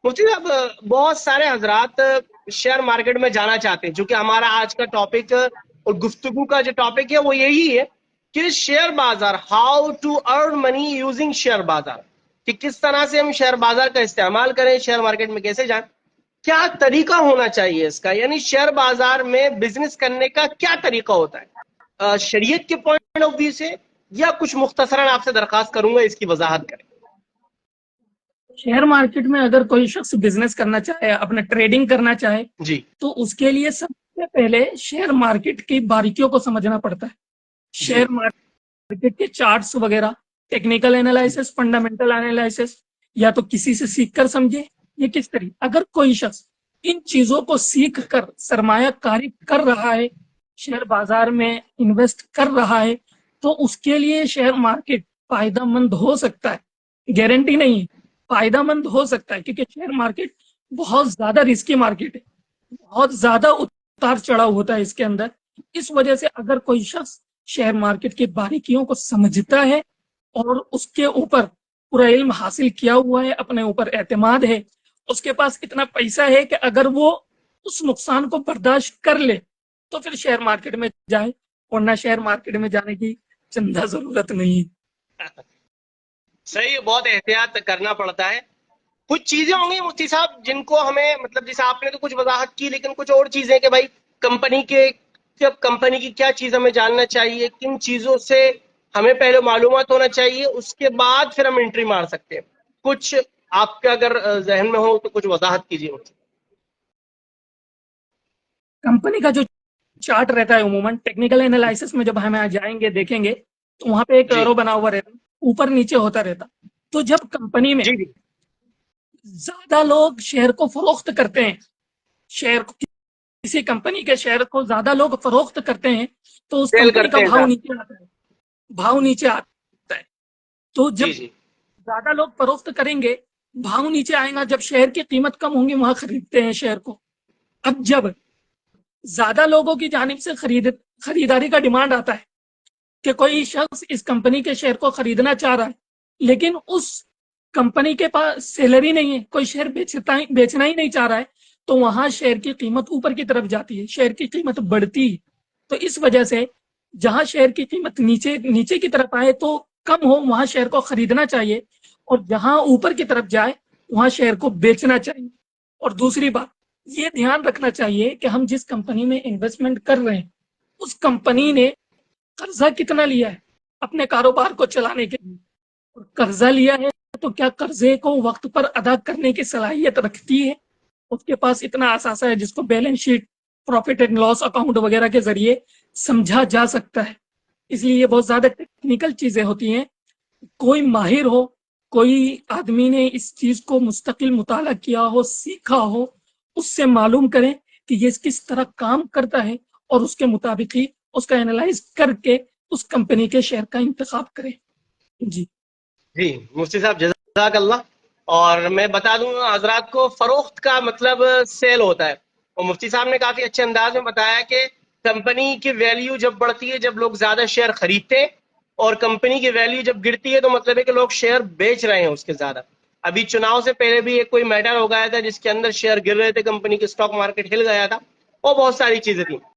مفتی صاحب، بہت سارے حضرات شیئر مارکیٹ میں جانا چاہتے ہیں، چونکہ ہمارا آج کا ٹاپک اور گفتگو کا جو ٹاپک ہے وہ یہی ہے کہ شیئر بازار، how to earn money using share بازار، کہ کس طرح سے ہم شیئر بازار کا استعمال کریں، شیئر مارکیٹ میں کیسے جائیں، کیا طریقہ ہونا چاہیے اس کا، یعنی شیئر بازار میں بزنس کرنے کا کیا طریقہ ہوتا ہے شریعت کے پوائنٹ آف ویو سے، یا کچھ مختصراً آپ سے درخواست کروں گا اس کی وضاحت کریں۔ شیئر مارکیٹ میں اگر کوئی شخص بزنس کرنا چاہے، اپنا ٹریڈنگ کرنا چاہے، جی تو اس کے لیے سب سے پہلے شیئر مارکیٹ کی باریکیوں کو سمجھنا پڑتا ہے۔ جی شیئر مارکیٹ کے چارٹس وغیرہ، ٹیکنیکل انالائسس، فنڈامنٹل انالائسس، یا تو کسی سے سیکھ کر سمجھے، یہ کس طریقے اگر کوئی شخص ان چیزوں کو سیکھ کر سرمایہ کاری کر رہا ہے، شیئر بازار میں انویسٹ کر رہا ہے، تو اس کے لیے شیئر مارکیٹ فائدہ مند ہو سکتا ہے، گارنٹی نہیں ہے، فائدہ مند ہو سکتا ہے، کیونکہ شیئر مارکیٹ بہت زیادہ رسکی مارکیٹ ہے، بہت زیادہ اتار چڑھاؤ ہوتا ہے اس کے اندر۔ اس وجہ سے اگر کوئی شخص شیئر مارکیٹ کی باریکیوں کو سمجھتا ہے اور اس کے اوپر پورا علم حاصل کیا ہوا ہے، اپنے اوپر اعتماد ہے، اس کے پاس اتنا پیسہ ہے کہ اگر وہ اس نقصان کو برداشت کر لے تو پھر شیئر مارکیٹ میں جائے، ورنہ شیئر مارکیٹ میں جانے کی چندہ ضرورت نہیں۔ صحیح، بہت احتیاط کرنا پڑتا ہے۔ کچھ چیزیں ہوں گی مفتی صاحب جن کو ہمیں، مطلب جیسے آپ نے تو کچھ وضاحت کی، لیکن کچھ اور چیزیں کہ بھائی کمپنی کے، جب کمپنی کی کیا چیز ہمیں جاننا چاہیے، کن چیزوں سے ہمیں پہلے معلومات ہونا چاہیے، اس کے بعد پھر ہم انٹری مار سکتے ہیں۔ کچھ آپ کے اگر ذہن میں ہو تو کچھ وضاحت کیجیے مجھے۔ کمپنی کا جو چارٹ رہتا ہے عموماً ٹیکنیکل انالائسس میں جب ہم جائیں گے دیکھیں گے تو وہاں پہ ایک جی ایرو بنا ہوا رہتا، اوپر نیچے ہوتا رہتا۔ تو جب کمپنی میں جی جی زیادہ لوگ شیئر کو فروخت کرتے ہیں، شیئر کو، کسی کمپنی کے شیئر کو زیادہ لوگ فروخت کرتے ہیں، تو اس سیل کمپنی کا کرتے ہیں بھاؤ زیادہ۔ نیچے آتا ہے، بھاؤ نیچے آتا ہے۔ تو جب جی جی زیادہ لوگ فروخت کریں گے، بھاؤ نیچے آئے گا، جب شیئر کی قیمت کم ہوں گی وہاں خریدتے ہیں شیئر کو۔ اب جب زیادہ لوگوں کی جانب سے خریداری کا ڈیمانڈ آتا ہے کہ کوئی شخص اس کمپنی کے شیئر کو خریدنا چاہ رہا ہے، لیکن اس کمپنی کے پاس سیلری نہیں ہے، کوئی شیئر بیچنا ہی نہیں چاہ رہا ہے، تو وہاں شیئر کی قیمت اوپر کی طرف جاتی ہے، شیئر کی قیمت بڑھتی ہے۔ تو اس وجہ سے جہاں شیئر کی قیمت نیچے کی طرف آئے تو کم ہو، وہاں شیئر کو خریدنا چاہیے، اور جہاں اوپر کی طرف جائے وہاں شیئر کو بیچنا چاہیے۔ اور دوسری بات یہ دھیان رکھنا چاہیے کہ ہم جس کمپنی میں انویسٹمنٹ کر رہے ہیں اس کمپنی نے قرضہ کتنا لیا ہے اپنے کاروبار کو چلانے کے لیے، اور قرضہ لیا ہے تو کیا قرضے کو وقت پر ادا کرنے کی صلاحیت رکھتی ہے، اس کے پاس اتنا اثاثہ ہے جس کو balance sheet, profit and loss account وغیرہ کے ذریعے سمجھا جا سکتا ہے۔ اس لیے یہ بہت زیادہ ٹیکنیکل چیزیں ہوتی ہیں، کوئی ماہر ہو، کوئی آدمی نے اس چیز کو مستقل مطالعہ کیا ہو، سیکھا ہو، اس سے معلوم کریں کہ یہ کس طرح کام کرتا ہے، اور اس کے مطابق ہی اس کا انالائز کر کے اس کمپنی کے شیئر کا انتخاب کریں۔ جی جی مفتی صاحب، جزاک اللہ۔ اور میں بتا دوں حضرات کو، فروخت کا مطلب سیل ہوتا ہے، اور مفتی صاحب نے کافی اچھے انداز میں بتایا کہ کمپنی کی ویلیو جب بڑھتی ہے، جب لوگ زیادہ شیئر خریدتے ہیں، اور کمپنی کی ویلیو جب گرتی ہے تو مطلب ہے کہ لوگ شیئر بیچ رہے ہیں اس کے زیادہ۔ ابھی چناؤ سے پہلے بھی ایک کوئی میٹر ہو گیا تھا جس کے اندر شیئر گر رہے تھے، کمپنی کی اسٹاک مارکیٹ ہل گیا تھا، اور بہت ساری چیزیں تھیں۔